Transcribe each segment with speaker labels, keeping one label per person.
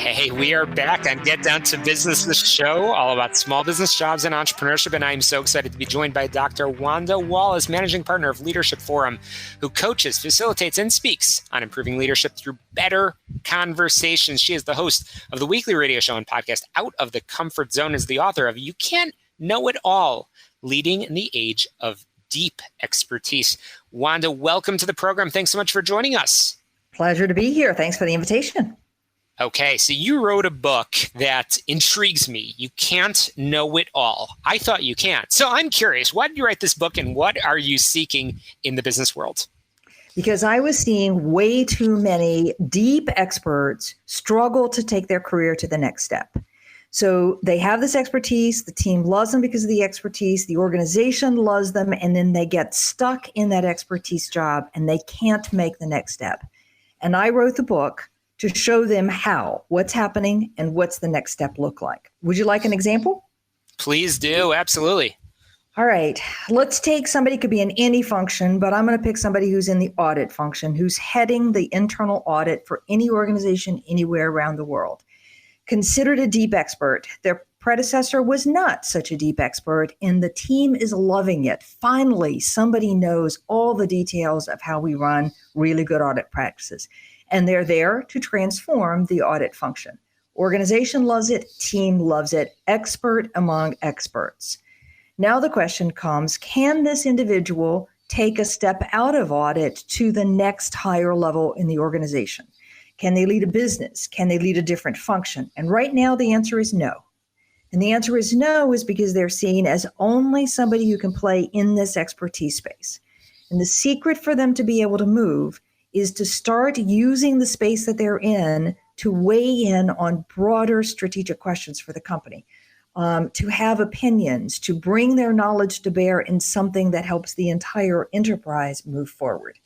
Speaker 1: Hey, we are back on Get Down to Business, the show all about small business, jobs, and entrepreneurship. And I'm so excited to be joined by Dr. Wanda, Wallace, managing partner of Leadership Forum, who coaches, facilitates, and speaks on improving leadership through better conversations. She is the host of the weekly radio show and podcast Out of the Comfort Zone, is the author of You Can't Know It All, Leading in the Age of Deep Expertise. Wanda, welcome to the program. Thanks so much for joining us.
Speaker 2: Pleasure to be here. Thanks for the invitation.
Speaker 1: Okay, so you wrote a book that intrigues me. You Can't Know It All. I thought you can't. So I'm curious, why did you write this book and what are you seeking in the business world?
Speaker 2: Because I was seeing way too many deep experts struggle to take their career to the next step. So they have this expertise, the team loves them because of the expertise, the organization loves them, and then they get stuck in that expertise job and they can't make the next step. And I wrote the book to show them how, what's happening, and what's the next step look like. Would you like an example?
Speaker 1: Please do. Absolutely.
Speaker 2: All right. Let's take somebody, could be in any function, but I'm going to pick somebody who's in the audit function, who's heading the internal audit for any organization anywhere around the world. Considered a deep expert. Their predecessor was not such a deep expert, and the team is loving it. Finally, somebody knows all the details of how we run really good audit practices. And they're there to transform the audit function. Organization loves it, team loves it, expert among experts. Now the question comes, can this individual take a step out of audit to the next higher level in the organization? Can they lead a business? Can they lead a different function? And right now the answer is no. And the answer is no is because they're seen as only somebody who can play in this expertise space. And the secret for them to be able to move is to start using the space that they're in to weigh in on broader strategic questions for the company, to have opinions, to bring their knowledge to bear in something that helps the entire enterprise move forward.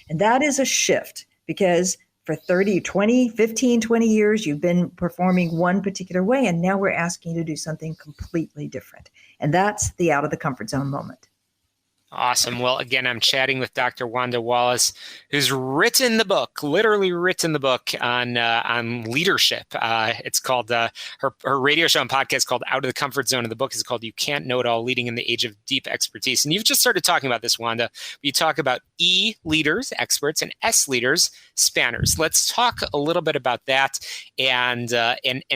Speaker 2: And that is a shift because for 20 years, you've been performing one particular way, and now we're asking you to do something completely different. And that's the out of the comfort zone moment.
Speaker 1: Awesome. Well, again, I'm chatting with Dr. Wanda Wallace, who's written the book, literally written the book on leadership. It's called her radio show and podcast called Out of the Comfort Zone. And the book is called You Can't Know It All, Leading in the Age of Deep Expertise. And you've just started talking about this, Wanda. You talk about E leaders, experts, and S leaders, spanners. Let's talk a little bit about that and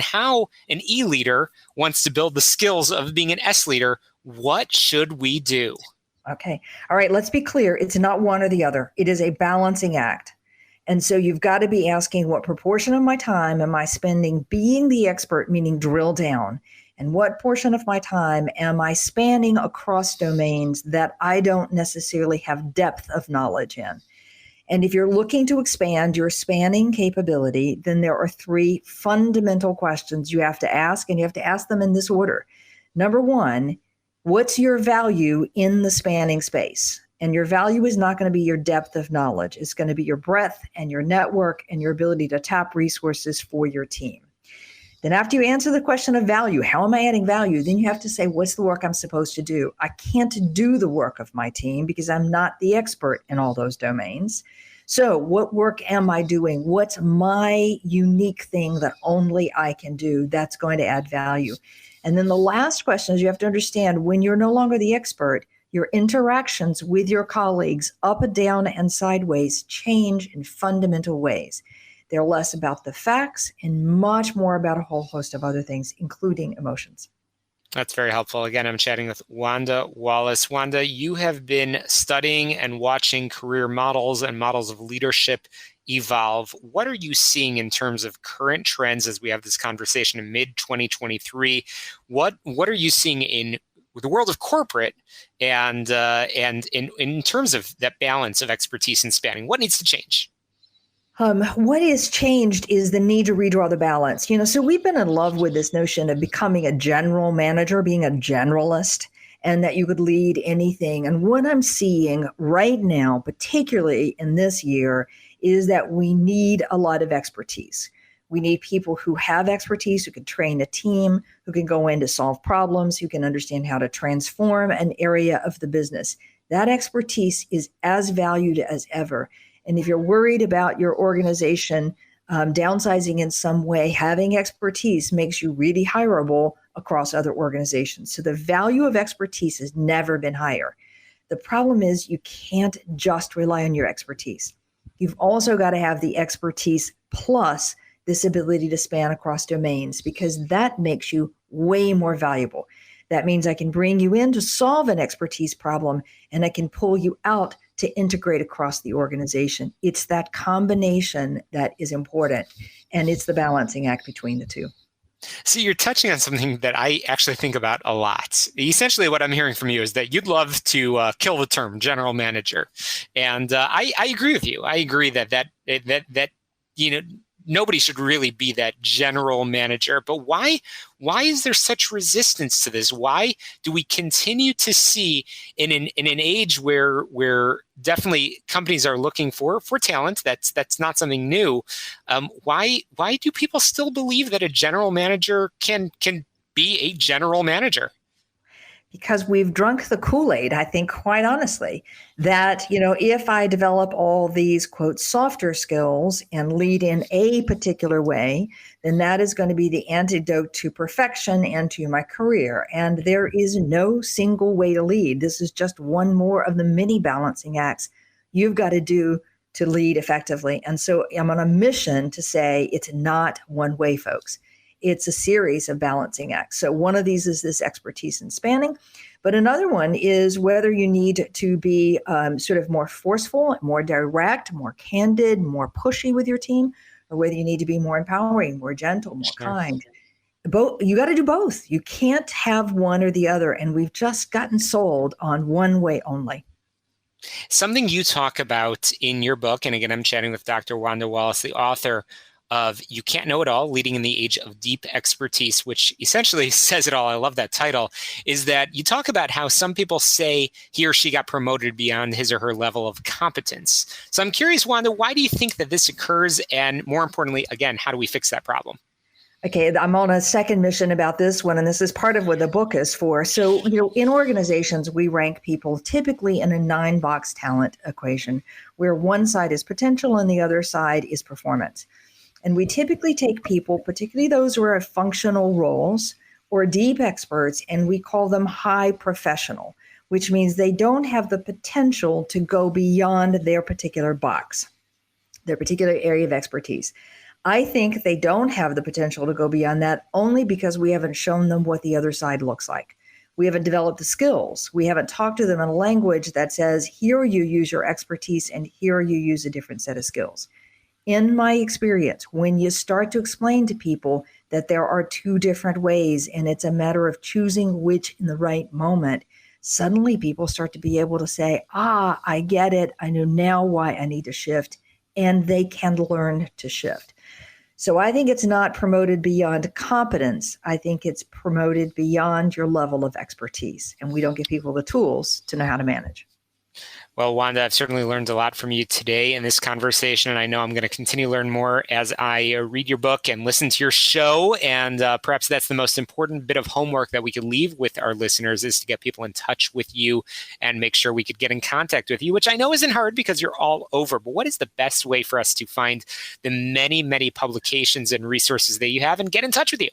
Speaker 1: how an E leader wants to build the skills of being an S leader. What should we do?
Speaker 2: Okay. All right. Let's be clear. It's not one or the other. It is a balancing act. And so you've got to be asking what proportion of my time am I spending being the expert, meaning drill down, and what portion of my time am I spanning across domains that I don't necessarily have depth of knowledge in. And if you're looking to expand your spanning capability, then there are three fundamental questions you have to ask, and you have to ask them in this order. Number one, what's your value in the spanning space? And your value is not going to be your depth of knowledge. It's going to be your breadth and your network and your ability to tap resources for your team. Then after you answer the question of value, how am I adding value? Then you have to say, what's the work I'm supposed to do? I can't do the work of my team because I'm not the expert in all those domains. So what work am I doing? What's my unique thing that only I can do that's going to add value? And then the last question is you have to understand when you're no longer the expert, your interactions with your colleagues up and down and sideways change in fundamental ways. They're less about the facts and much more about a whole host of other things, including emotions.
Speaker 1: That's very helpful. Again, I'm chatting with Wanda Wallace. Wanda, you have been studying and watching career models and models of leadership evolve. What are you seeing in terms of current trends as we have this conversation in mid-2023? What are you seeing in the world of corporate and in terms of that balance of expertise and spanning? What needs to change?
Speaker 2: What has changed is the need to redraw the balance. So we've been in love with this notion of becoming a general manager, being a generalist, and that you could lead anything. And what I'm seeing right now, particularly in this year, is that we need a lot of expertise. We need people who have expertise, who can train a team, who can go in to solve problems, who can understand how to transform an area of the business. That expertise is as valued as ever. And if you're worried about your organization downsizing in some way, having expertise makes you really hireable across other organizations. So the value of expertise has never been higher. The problem is you can't just rely on your expertise. You've also got to have the expertise plus this ability to span across domains, because that makes you way more valuable. That means I can bring you in to solve an expertise problem, and I can pull you out to integrate across the organization. It's that combination that is important, and it's the balancing act between the two.
Speaker 1: So you're touching on something that I actually think about a lot. Essentially, what I'm hearing from you is that you'd love to kill the term general manager, and I agree with you. I agree that nobody should really be that general manager. But why is there such resistance to this? Why do we continue to see in an age where definitely companies are looking for talent? That's not something new. Why do people still believe that a general manager can be a general manager?
Speaker 2: Because we've drunk the Kool-Aid, I think, quite honestly, that, if I develop all these, quote, softer skills and lead in a particular way, then that is going to be the antidote to perfection and to my career. And there is no single way to lead. This is just one more of the many balancing acts you've got to do to lead effectively. And so I'm on a mission to say it's not one way, folks. It's a series of balancing acts. So one of these is this expertise in spanning, but another one is whether you need to be sort of more forceful, more direct, more candid, more pushy with your team, or whether you need to be more empowering, more gentle, more kind. Both, you got to do both. You can't have one or the other, and we've just gotten sold on one way only.
Speaker 1: Something you talk about in your book, and again, I'm chatting with Dr. Wanda Wallace, the author of You Can't Know It All, Leading in the Age of Deep Expertise, which essentially says it all. I love that title, is that you talk about how some people say he or she got promoted beyond his or her level of competence. So I'm curious, Wanda, why do you think that this occurs? And more importantly, again, how do we fix that problem?
Speaker 2: Okay, I'm on a second mission about this one, and this is part of what the book is for. So, in organizations, we rank people typically in a 9-box talent equation, where one side is potential and the other side is performance. And we typically take people, particularly those who are at functional roles or deep experts, and we call them high professional, which means they don't have the potential to go beyond their particular box, their particular area of expertise. I think they don't have the potential to go beyond that only because we haven't shown them what the other side looks like. We haven't developed the skills. We haven't talked to them in a language that says, here you use your expertise and here you use a different set of skills. In my experience, when you start to explain to people that there are two different ways and it's a matter of choosing which in the right moment, suddenly people start to be able to say, I get it. I know now why I need to shift, and they can learn to shift. So I think it's not promoted beyond competence. I think it's promoted beyond your level of expertise, and we don't give people the tools to know how to manage.
Speaker 1: Well, Wanda, I've certainly learned a lot from you today in this conversation, and I know I'm going to continue to learn more as I read your book and listen to your show. And perhaps that's the most important bit of homework that we could leave with our listeners, is to get people in touch with you and make sure we could get in contact with you, which I know isn't hard because you're all over. But what is the best way for us to find the many, many publications and resources that you have and get in touch with you?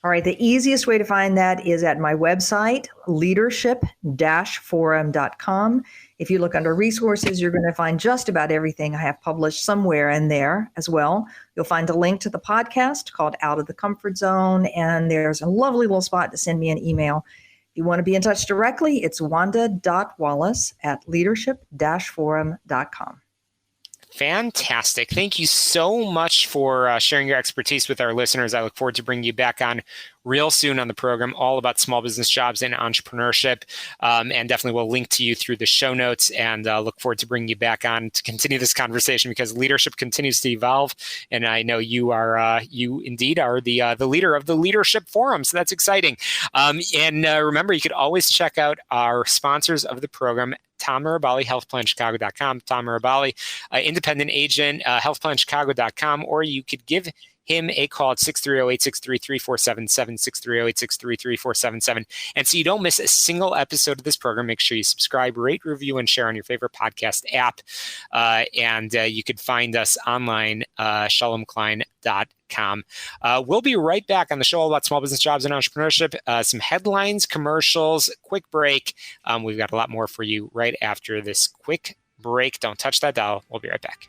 Speaker 2: All right. The easiest way to find that is at my website, leadership-forum.com. If you look under resources, you're going to find just about everything I have published somewhere in there as well. You'll find a link to the podcast called Out of the Comfort Zone, and there's a lovely little spot to send me an email. If you want to be in touch directly, it's wanda.wallace@leadership-forum.com.
Speaker 1: Fantastic. Thank you so much for sharing your expertise with our listeners. I look forward to bringing you back on real soon on the program, all about small business jobs and entrepreneurship. And definitely we'll link to you through the show notes, and look forward to bringing you back on to continue this conversation, because leadership continues to evolve. And I know you indeed are the leader of the Leadership Forum. So that's exciting. And remember, you could always check out our sponsors of the program, Tom Mirabali, healthplanchicago.com, Tom Mirabali, independent agent, healthplanchicago.com, or you could give him a call at 630-863-3477, 630-863-3477. And so you don't miss a single episode of this program, make sure you subscribe, rate, review, and share on your favorite podcast app. And you can find us online, shalomklein.com. We'll be right back on the show all about small business, jobs, and entrepreneurship. Some headlines, commercials, quick break. We've got a lot more for you right after this quick break. Don't touch that dial. We'll be right back.